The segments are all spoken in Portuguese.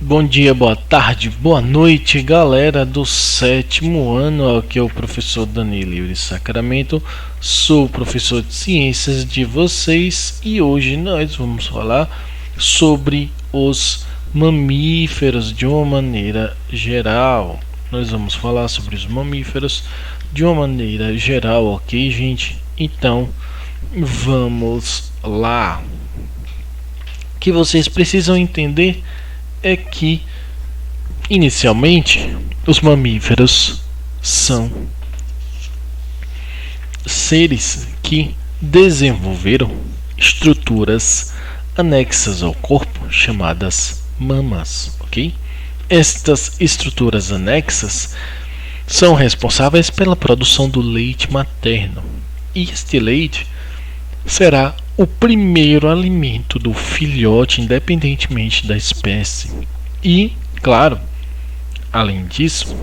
Bom dia, boa tarde, boa noite, galera do sétimo ano. Aqui é o professor Danilo de Sacramento, sou professor de ciências de vocês e hoje nós vamos falar sobre os mamíferos de uma maneira geral. Nós vamos falar sobre os mamíferos de uma maneira geral, ok, gente? Então, vamos lá. O que vocês precisam entender é que, inicialmente, os mamíferos são seres que desenvolveram estruturas anexas ao corpo chamadas mamas, ok? Estas estruturas anexas são responsáveis pela produção do leite materno, e este leite será o primeiro alimento do filhote, independentemente da espécie. E, claro, além disso,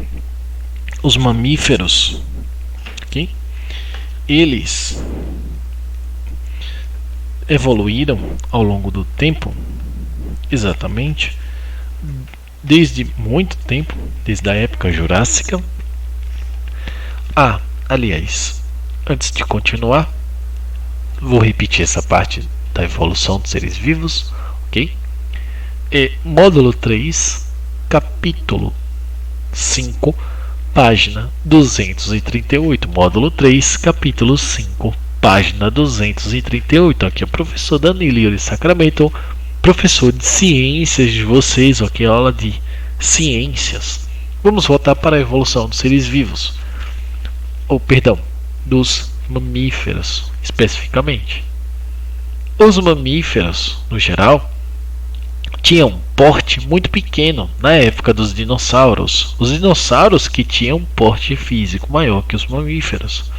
os mamíferos, okay, eles evoluíram ao longo do tempo, exatamente, desde muito tempo, desde a época jurássica. Aliás, antes de continuar, vou repetir essa parte da evolução dos seres vivos, ok? Módulo 3, capítulo 5, página 238. Módulo 3, capítulo 5, página 238. Aqui é o professor Danilo de Sacramento, professor de ciências de vocês, ok? Aula de ciências. Vamos voltar para a evolução dos seres vivos. Dos mamíferos, especificamente. Os mamíferos, no geral, tinham um porte muito pequeno na época dos dinossauros. Os dinossauros que tinham um porte físico maior que os mamíferos.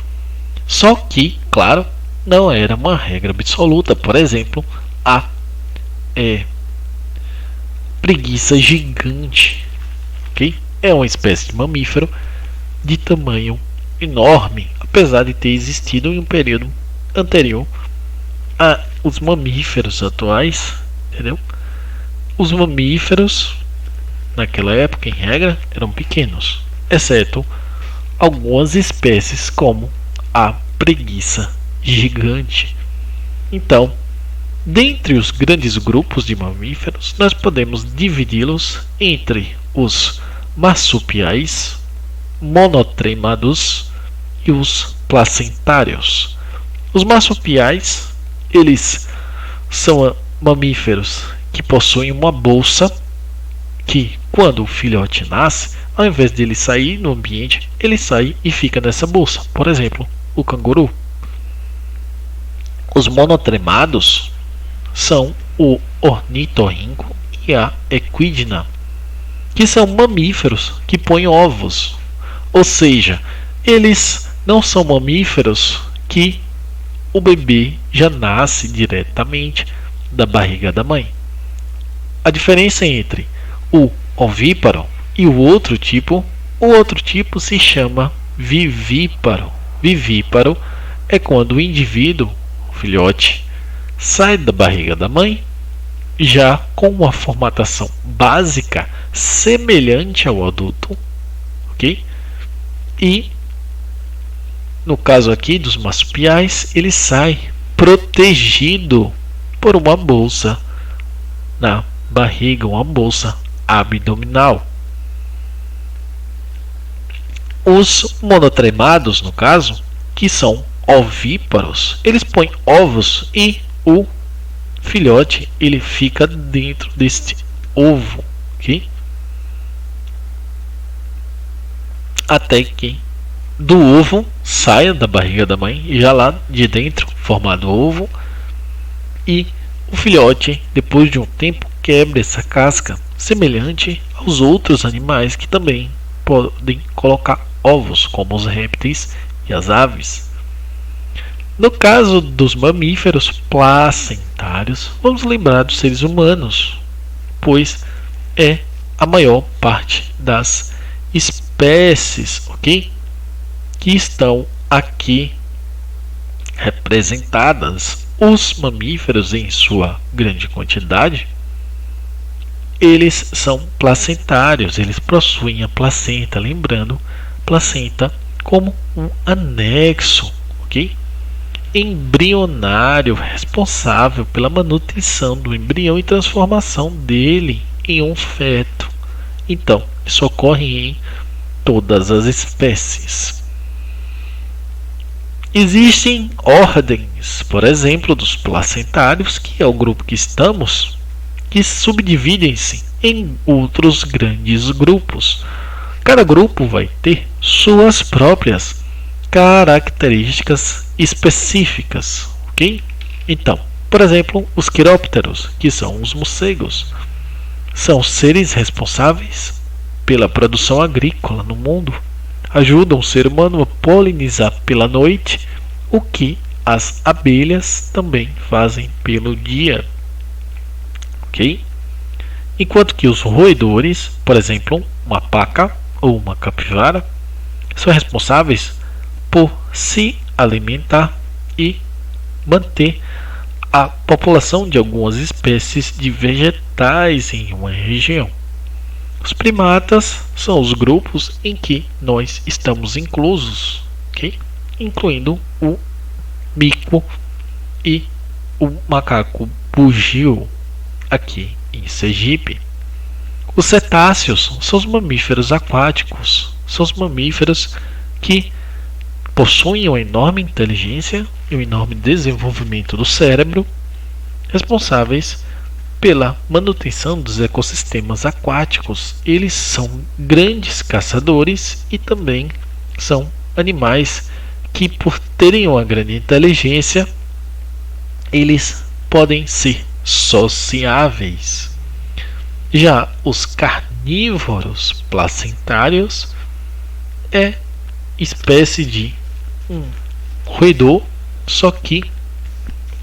Só que, claro, não era uma regra absoluta. Por exemplo, a preguiça gigante, okay? É uma espécie de mamífero de tamanho enorme, apesar de ter existido em um período anterior aos mamíferos atuais, entendeu? Os mamíferos naquela época, em regra, eram pequenos, exceto algumas espécies como a preguiça gigante. Então, dentre os grandes grupos de mamíferos, nós podemos dividi-los entre os marsupiais, monotremados e os placentários. Os marsupiais, eles são mamíferos que possuem uma bolsa que, quando o filhote nasce, ao invés de ele sair no ambiente, ele sai e fica nessa bolsa. Por exemplo, o canguru. Os monotremados são o ornitorrinco e a equidna, que são mamíferos que põem ovos. Ou seja, eles não são mamíferos que o bebê já nasce diretamente da barriga da mãe. A diferença entre o ovíparo e o outro tipo se chama vivíparo. Vivíparo é quando o indivíduo, o filhote, sai da barriga da mãe já com uma formatação básica semelhante ao adulto, ok? E no caso aqui dos marsupiais, ele sai protegido por uma bolsa na barriga, uma bolsa abdominal. Os monotremados, no caso, que são ovíparos, eles põem ovos e o filhote ele fica dentro deste ovo, ok? Até que do ovo saia da barriga da mãe, e já lá de dentro formado o ovo, e o filhote, depois de um tempo, quebra essa casca, semelhante aos outros animais que também podem colocar ovos, como os répteis e as aves. No caso dos mamíferos placentários, vamos lembrar dos seres humanos, pois é a maior parte das espécies, ok? Que estão aqui representadas. Os mamíferos, em sua grande quantidade, eles são placentários, eles possuem a placenta, lembrando, placenta como um anexo, ok? Embrionário, responsável pela manutenção do embrião e transformação dele em um feto. Então, isso ocorre em todas as espécies. Existem ordens, por exemplo, dos placentários, que é o grupo que estamos, que subdividem-se em outros grandes grupos. Cada grupo vai ter suas próprias características específicas, ok? Então, por exemplo, os quirópteros, que são os morcegos, são seres responsáveis pela produção agrícola no mundo. Ajudam o ser humano a polinizar pela noite, o que as abelhas também fazem pelo dia. Ok? Enquanto que os roedores, por exemplo, uma paca ou uma capivara, são responsáveis por se alimentar e manter a população de algumas espécies de vegetais em uma região. Os primatas são os grupos em que nós estamos inclusos, okay? Incluindo o mico e o macaco bugio aqui em Sergipe. Os cetáceos são os mamíferos aquáticos, são os mamíferos que possuem uma enorme inteligência e um enorme desenvolvimento do cérebro, responsáveis pela manutenção dos ecossistemas aquáticos. Eles são grandes caçadores e também são animais que, por terem uma grande inteligência, eles podem ser sociáveis. Já os carnívoros placentários é espécie de um roedor, só que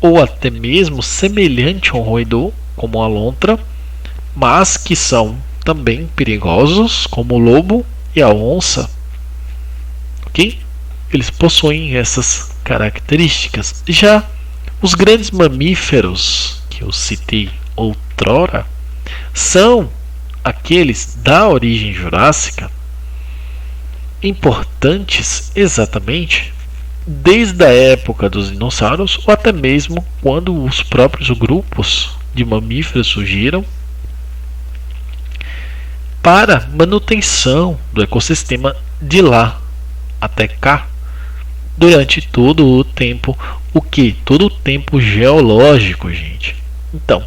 ou até mesmo semelhante a um roedor, como a lontra, mas que são também perigosos, como o lobo e a onça. Ok? Eles possuem essas características. Já os grandes mamíferos que eu citei outrora são aqueles da origem jurássica, importantes exatamente desde a época dos dinossauros, ou até mesmo quando os próprios grupos de mamíferos surgiram para manutenção do ecossistema de lá até cá durante todo o tempo, todo o tempo geológico, gente. Então,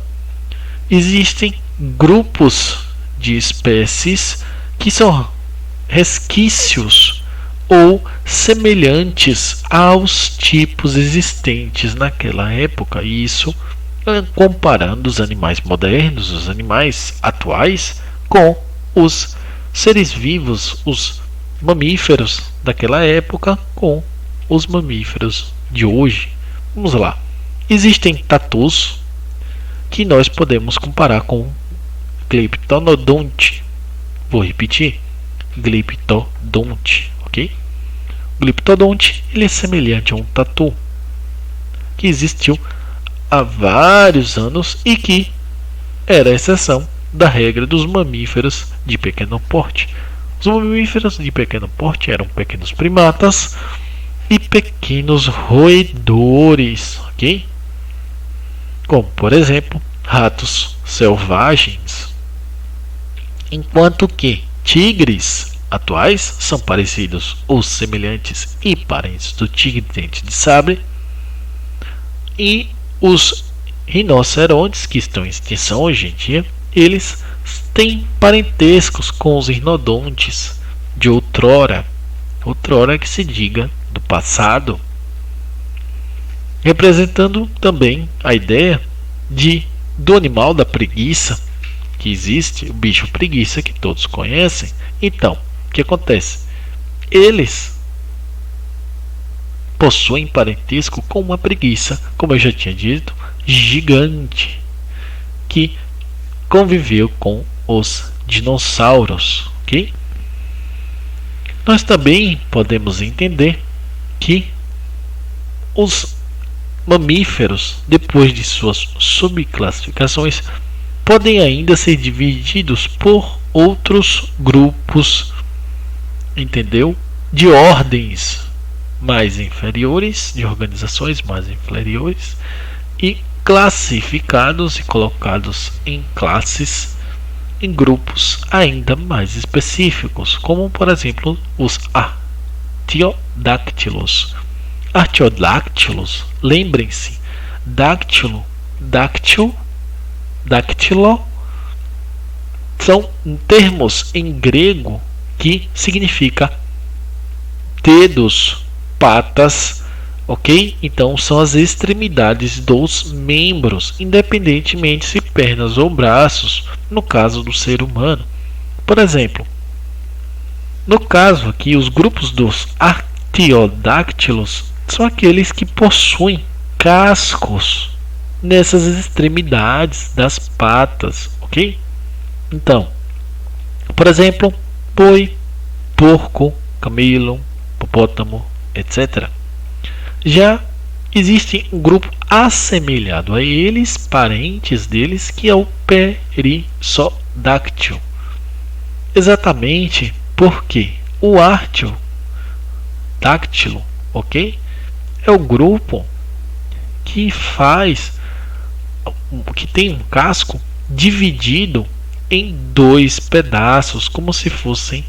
existem grupos de espécies que são resquícios ou semelhantes aos tipos existentes naquela época, e isso comparando os animais modernos, os animais atuais, com os seres vivos, os mamíferos daquela época com os mamíferos de hoje. Vamos lá. Existem tatus que nós podemos comparar com Glyptodonte. Vou repetir. Glyptodonte, ok? O Glyptodonte, ele é semelhante a um tatu que existiu há vários anos e que era a exceção da regra dos mamíferos de pequeno porte. Os mamíferos de pequeno porte eram pequenos primatas e pequenos roedores, ok? Como, por exemplo, ratos selvagens. Enquanto que tigres atuais são parecidos ou semelhantes e parentes do tigre dente de sabre, e os rinocerontes, que estão em extinção hoje em dia, eles têm parentescos com os rinodontes de outrora que se diga do passado, representando também a ideia do animal da preguiça, que existe, o bicho preguiça que todos conhecem. Então, o que acontece? Eles possuem parentesco com uma preguiça, como eu já tinha dito, gigante, que conviveu com os dinossauros, ok? Nós também podemos entender que os mamíferos, depois de suas subclassificações, podem ainda ser divididos por outros grupos, entendeu? De ordens mais inferiores, de organizações mais inferiores, e classificados e colocados em classes, em grupos ainda mais específicos, como por exemplo os artiodáctilos. Artiodáctilos, lembrem-se, dáctilo, dáctilo são termos em grego que significa dedos, patas, ok? Então são as extremidades dos membros, independentemente se pernas ou braços, no caso do ser humano. Por exemplo, no caso aqui, os grupos dos artiodáctilos são aqueles que possuem cascos nessas extremidades das patas, ok? Então, por exemplo, boi, porco, camelo, hipopótamo, etc. Já existe um grupo assemelhado a eles, parentes deles, que é o perissodáctilo. Exatamente porque o artiodáctilo, ok, é o grupo que tem um casco dividido em dois pedaços, como se fossem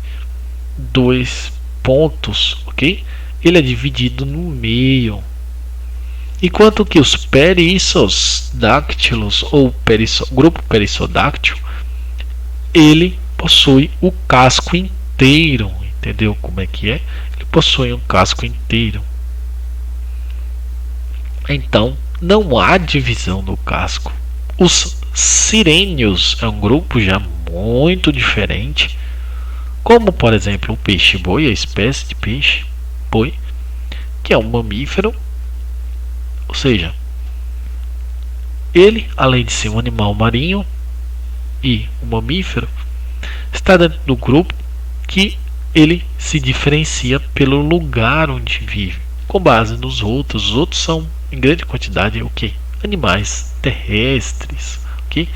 dois pontos, ok? Ele é dividido no meio. Enquanto que os perissodáctilos ou grupo perissodáctilo, ele possui o casco inteiro, entendeu como é que é? Ele possui um casco inteiro. Então, não há divisão do casco. Os sirênios é um grupo já muito diferente, como por exemplo o peixe-boi, a espécie de peixe-boi, que é um mamífero, ou seja, ele, além de ser um animal marinho e um mamífero, está dentro do grupo que ele se diferencia pelo lugar onde vive, com base nos outros. Os outros são, em grande quantidade, o que? Animais terrestres, ok?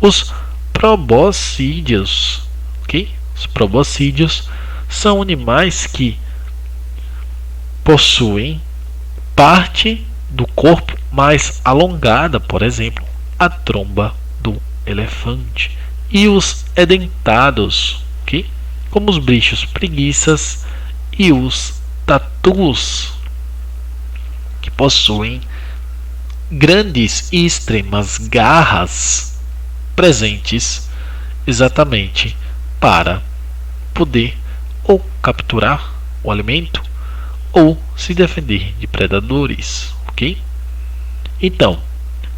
Os proboscídeos, ok? Os proboscídeos são animais que possuem parte do corpo mais alongada, por exemplo, a tromba do elefante. E os edentados, ok? Como os bichos preguiças e os tatus, que possuem grandes e extremas garras presentes exatamente para poder ou capturar o alimento ou se defender de predadores, ok? Então,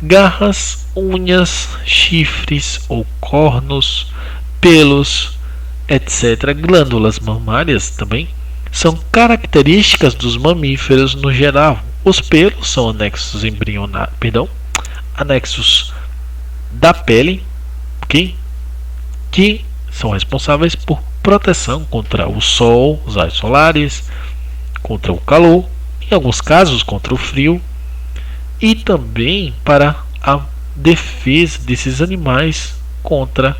garras, unhas, chifres ou cornos, pelos, etc., glândulas mamárias também são características dos mamíferos no geral. Os pelos são anexos da pele, ok? Que são responsáveis por proteção contra o sol, os raios solares, contra o calor, em alguns casos contra o frio, e também para a defesa desses animais contra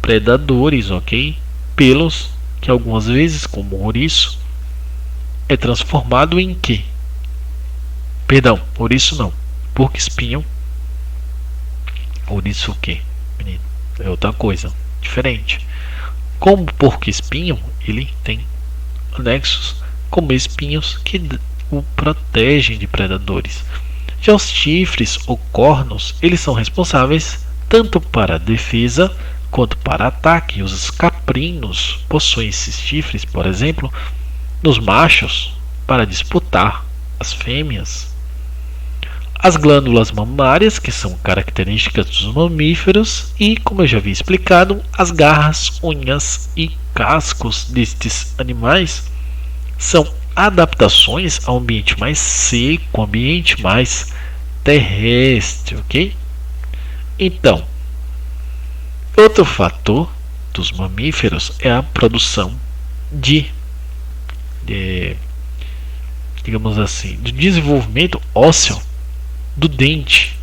predadores, ok? Pelos que algumas vezes, como o ouriço, é transformado em quê? Perdão, ouriço não, porco-espinho. Ouriço o quê, menino? É outra coisa, diferente. Como porco-espinho, ele tem anexos como espinhos que o protegem de predadores. Já os chifres ou cornos, eles são responsáveis tanto para defesa quanto para ataque. Os caprinos possuem esses chifres, por exemplo, nos machos para disputar as fêmeas. As glândulas mamárias, que são características dos mamíferos, e, como eu já havia explicado, as garras, unhas e cascos destes animais são adaptações ao ambiente mais seco, ambiente mais terrestre, ok? Então, outro fator dos mamíferos é a produção digamos assim, de desenvolvimento ósseo do dente.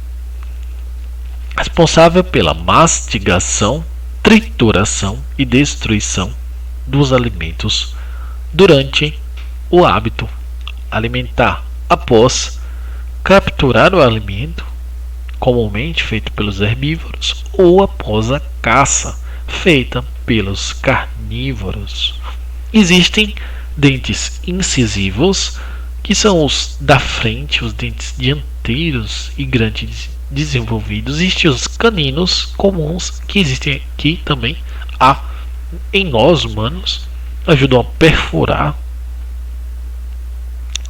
responsável pela mastigação, trituração e destruição dos alimentos durante o hábito alimentar. Após capturar o alimento, comumente feito pelos herbívoros, ou após a caça, feita pelos carnívoros. Existem dentes incisivos, que são os da frente, os dentes dianteiros e grandes desenvolvidos. Existem os caninos comuns, que existem aqui também em nós humanos, ajudam a perfurar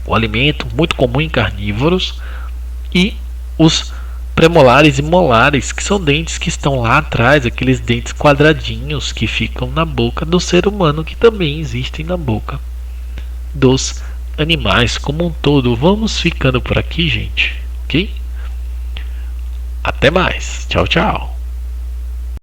o alimento, muito comum em carnívoros. E os premolares e molares, que são dentes que estão lá atrás, aqueles dentes quadradinhos que ficam na boca do ser humano, que também existem na boca dos animais como um todo. Vamos ficando por aqui, gente, ok? Até mais, tchau, tchau.